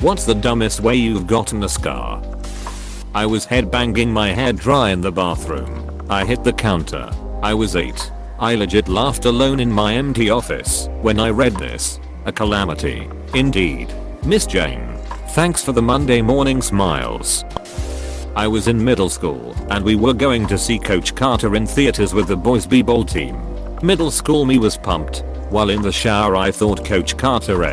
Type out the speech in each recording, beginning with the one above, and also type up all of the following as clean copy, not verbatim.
What's the dumbest way you've gotten a scar? I was headbanging my hair dry in the bathroom. I hit the counter. I was 8. I legit laughed alone in my empty office when I read this. A calamity. Indeed. Miss Jane. Thanks for the Monday morning smiles. I was in middle school and we were going to see Coach Carter in theaters with the boys b-ball team. Middle school me was pumped. While in the shower I thought Coach Carter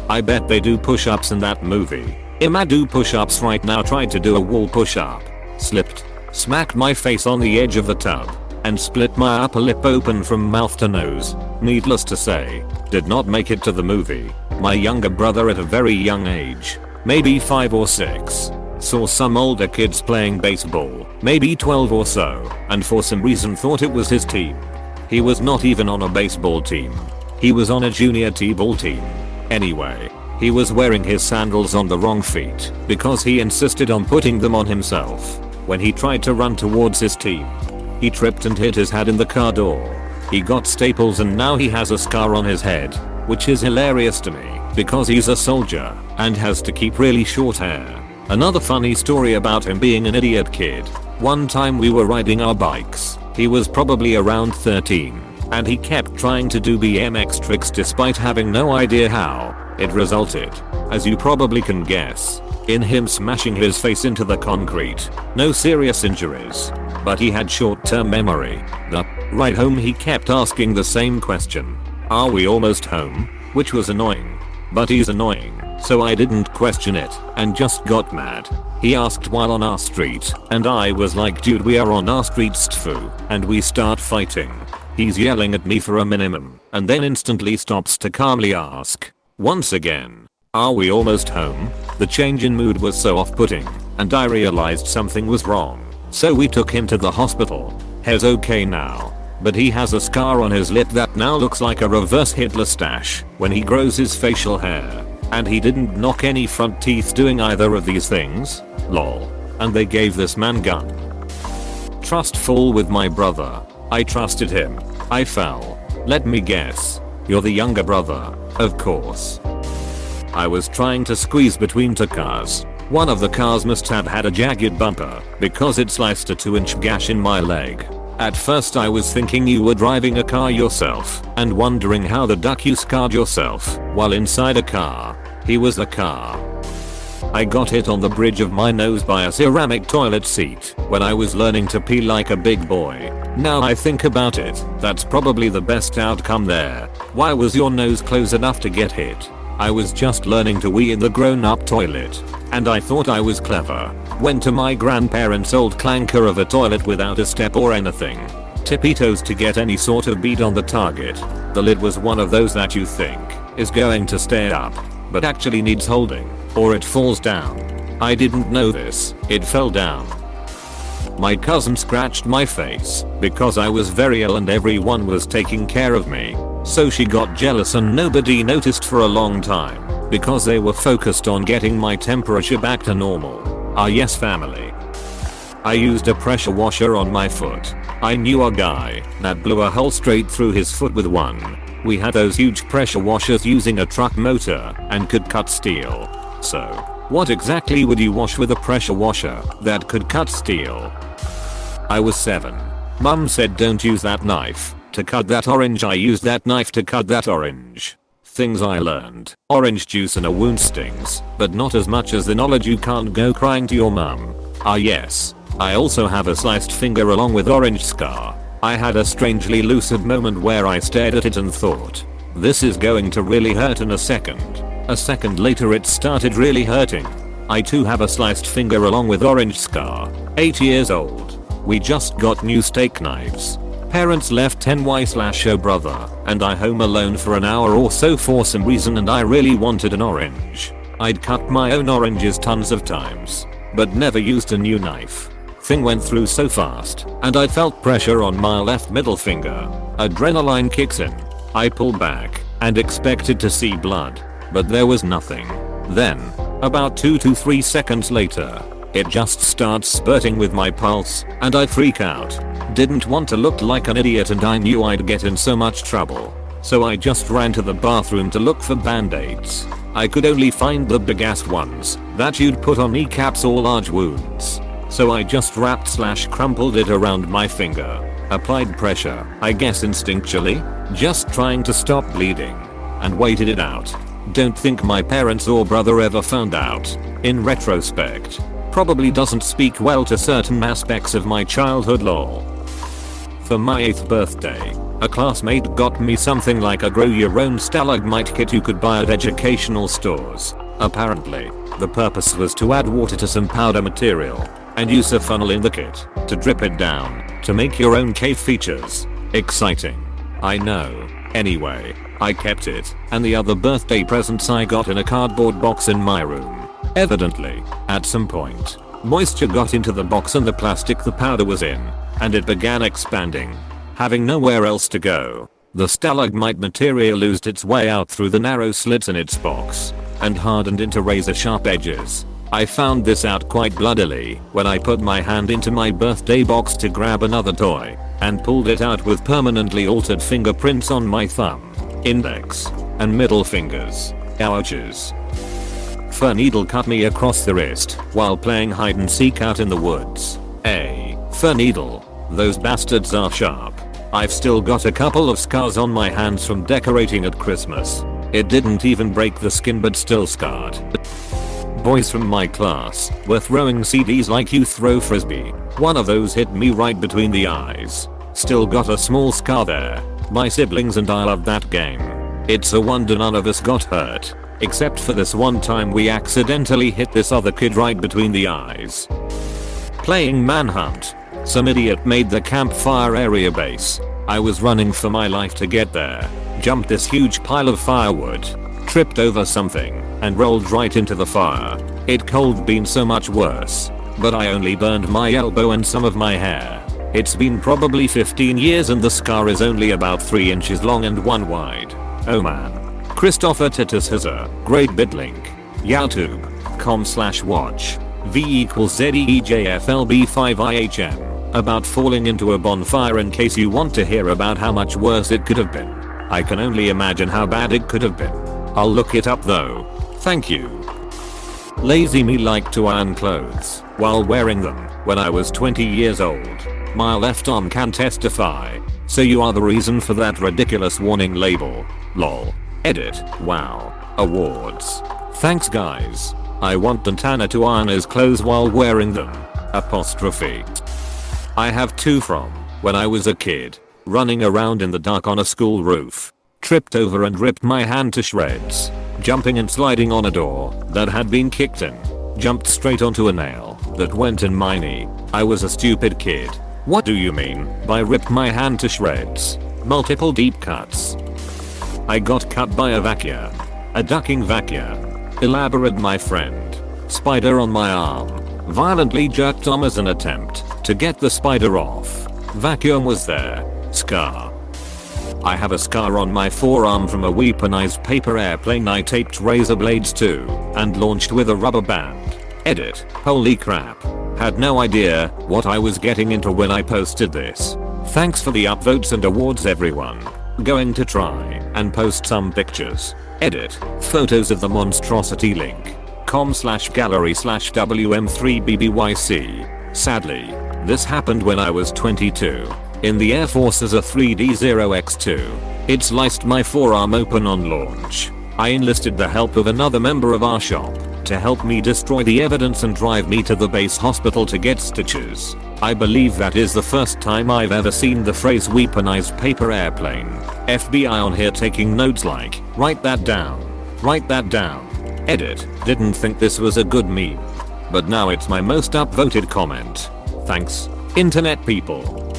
I bet they do push-ups in that movie. Ima do push-ups right now, tried to do a wall push-up. Slipped. Smacked my face on the edge of the tub. And split my upper lip open from mouth to nose. Needless to say, did not make it to the movie. My younger brother at a very young age, maybe 5 or 6, saw some older kids playing baseball, maybe 12 or so, and for some reason thought it was his team. He was not even on a baseball team. He was on a junior t-ball team. Anyway, he was wearing his sandals on the wrong feet because he insisted on putting them on himself. When he tried to run towards his team, he tripped and hit his head in the car door. He got staples and now he has a scar on his head, which is hilarious to me because he's a soldier and has to keep really short hair. Another funny story about him being an idiot kid. One time we were riding our bikes. He was probably around 13 and he kept trying to do BMX tricks despite having no idea how. It resulted, as you probably can guess, in him smashing his face into the concrete. No serious injuries, but he had short-term memory. The ride home he kept asking the same question. Are we almost home? Which was annoying. But he's annoying, so I didn't question it and just got mad. He asked while on our street and I was like, dude, we are on our street stfu, and we start fighting. He's yelling at me for a minimum and then instantly stops to calmly ask once again, are we almost home? The change in mood was so off-putting and I realized something was wrong. So we took him to the hospital. He's okay now, but he has a scar on his lip that now looks like a reverse Hitler stash when he grows his facial hair. And he didn't knock any front teeth doing either of these things. Lol. And they gave this man gun. Trust fall with my brother. I trusted him. I fell. Let me guess. You're the younger brother. Of course. I was trying to squeeze between 2 cars. One of the cars must have had a jagged bumper because it sliced a 2-inch gash in my leg. At first I was thinking you were driving a car yourself and wondering how the duck you scarred yourself while inside a car. He was the car. I got hit on the bridge of my nose by a ceramic toilet seat when I was learning to pee like a big boy. Now I think about it, that's probably the best outcome there. Why was your nose close enough to get hit? I was just learning to wee in the grown-up toilet, and I thought I was clever. Went to my grandparents' old clanker of a toilet without a step or anything. Tippy toes to get any sort of bead on the target. The lid was one of those that you think is going to stay up, but actually needs holding, or it falls down. I didn't know this, it fell down. My cousin scratched my face because I was very ill and everyone was taking care of me. So she got jealous and nobody noticed for a long time because they were focused on getting my temperature back to normal. Ah yes, family. I used a pressure washer on my foot. I knew a guy that blew a hole straight through his foot with one. We had those huge pressure washers using a truck motor and could cut steel. So, what exactly would you wash with a pressure washer that could cut steel? I was 7. Mum said don't use that knife to cut that orange. I used that knife to cut that orange. Things I learned. Orange juice in a wound stings, but not as much as the knowledge you can't go crying to your mum. Ah yes. I also have a sliced finger along with orange scar. I had a strangely lucid moment where I stared at it and thought, this is going to really hurt in a second. A second later it started really hurting. I too have a sliced finger along with orange scar. 8 years old. We just got new steak knives. Parents left NY/O brother and I home alone for an hour or so for some reason and I really wanted an orange. I'd cut my own oranges tons of times, but never used a new knife. Thing went through so fast and I felt pressure on my left middle finger. Adrenaline kicks in. I pulled back and expected to see blood, but there was nothing. Then, about 2 to 3 seconds later, it just starts spurting with my pulse and I freak out. Didn't want to look like an idiot and I knew I'd get in so much trouble. So I just ran to the bathroom to look for band-aids. I could only find the big ass ones that you'd put on kneecaps or large wounds. So I just wrapped / crumpled it around my finger. Applied pressure, I guess instinctually, just trying to stop bleeding. And waited it out. Don't think my parents or brother ever found out. In retrospect. Probably doesn't speak well to certain aspects of my childhood lol. For my 8th birthday, a classmate got me something like a grow your own stalagmite kit you could buy at educational stores. Apparently, the purpose was to add water to some powder material and use a funnel in the kit to drip it down to make your own cave features. Exciting. I know. Anyway, I kept it and the other birthday presents I got in a cardboard box in my room. Evidently, at some point, moisture got into the box and the plastic the powder was in, and it began expanding. Having nowhere else to go, the stalagmite material oozed its way out through the narrow slits in its box and hardened into razor sharp edges. I found this out quite bloodily when I put my hand into my birthday box to grab another toy and pulled it out with permanently altered fingerprints on my thumb, index, and middle fingers. Ouches. Fur needle cut me across the wrist while playing hide and seek out in the woods. Fur needle. Those bastards are sharp. I've still got a couple of scars on my hands from decorating at Christmas. It didn't even break the skin but still scarred. Boys from my class were throwing CDs like you throw frisbee. One of those hit me right between the eyes. Still got a small scar there. My siblings and I loved that game. It's a wonder none of us got hurt. Except for this one time we accidentally hit this other kid right between the eyes. Playing manhunt. Some idiot made the campfire area base. I was running for my life to get there. Jumped this huge pile of firewood. Tripped over something and rolled right into the fire. It could have been so much worse. But I only burned my elbow and some of my hair. It's been probably 15 years and the scar is only about 3 inches long and 1 wide. Oh man. Christopher Titus has a great bit link. youtube.com/watch v=ZEEJFLB5IHM about falling into a bonfire in case you want to hear about how much worse it could have been. I can only imagine how bad it could have been. I'll look it up though. Thank you. Lazy me liked to iron clothes while wearing them when I was 20 years old. My left arm can testify. So you are the reason for that ridiculous warning label. Lol. Edit. Wow. Awards. Thanks guys. I want Dantana to iron his clothes while wearing them. Apostrophe. I have 2 from when I was a kid. Running around in the dark on a school roof. Tripped over and ripped my hand to shreds. Jumping and sliding on a door that had been kicked in. Jumped straight onto a nail that went in my knee. I was a stupid kid. What do you mean by ripped my hand to shreds? Multiple deep cuts. I got cut by a vacua. A ducking vacua. Elaborate my friend. Spider on my arm. Violently jerked on as an attempt to get the spider off. Vacuum was there. Scar. I have a scar on my forearm from a weaponized paper airplane I taped razor blades to and launched with a rubber band. Edit. Holy crap. Had no idea what I was getting into when I posted this. Thanks for the upvotes and awards everyone. Going to try and post some pictures. Edit. Photos of the monstrosity link. com/gallery/WM3BBYC. Sadly, this happened when I was 22. In the Air Force as a 3D0X2. It sliced my forearm open on launch. I enlisted the help of another member of our shop to help me destroy the evidence and drive me to the base hospital to get stitches. I believe that is the first time I've ever seen the phrase weaponized paper airplane. FBI on here taking notes like, write that down. Write that down. Edit. Didn't think this was a good meme. But now it's my most upvoted comment. Thanks, internet people.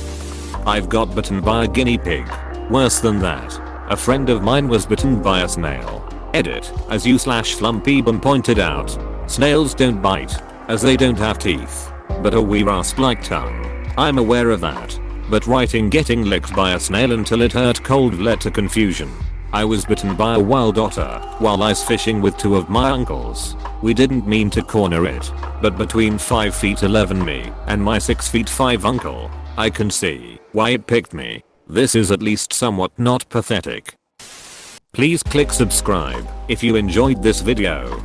I've got bitten by a guinea pig. Worse than that. A friend of mine was bitten by a snail. Edit. As you/Flumpybum pointed out, snails don't bite, as they don't have teeth. But a wee rasp-like tongue. I'm aware of that. But writing getting licked by a snail until it hurt cold led to confusion. I was bitten by a wild otter while ice fishing with 2 of my uncles. We didn't mean to corner it, but between 5'11" me and my 6'5" uncle, I can see why it picked me. This is at least somewhat not pathetic. Please click subscribe if you enjoyed this video.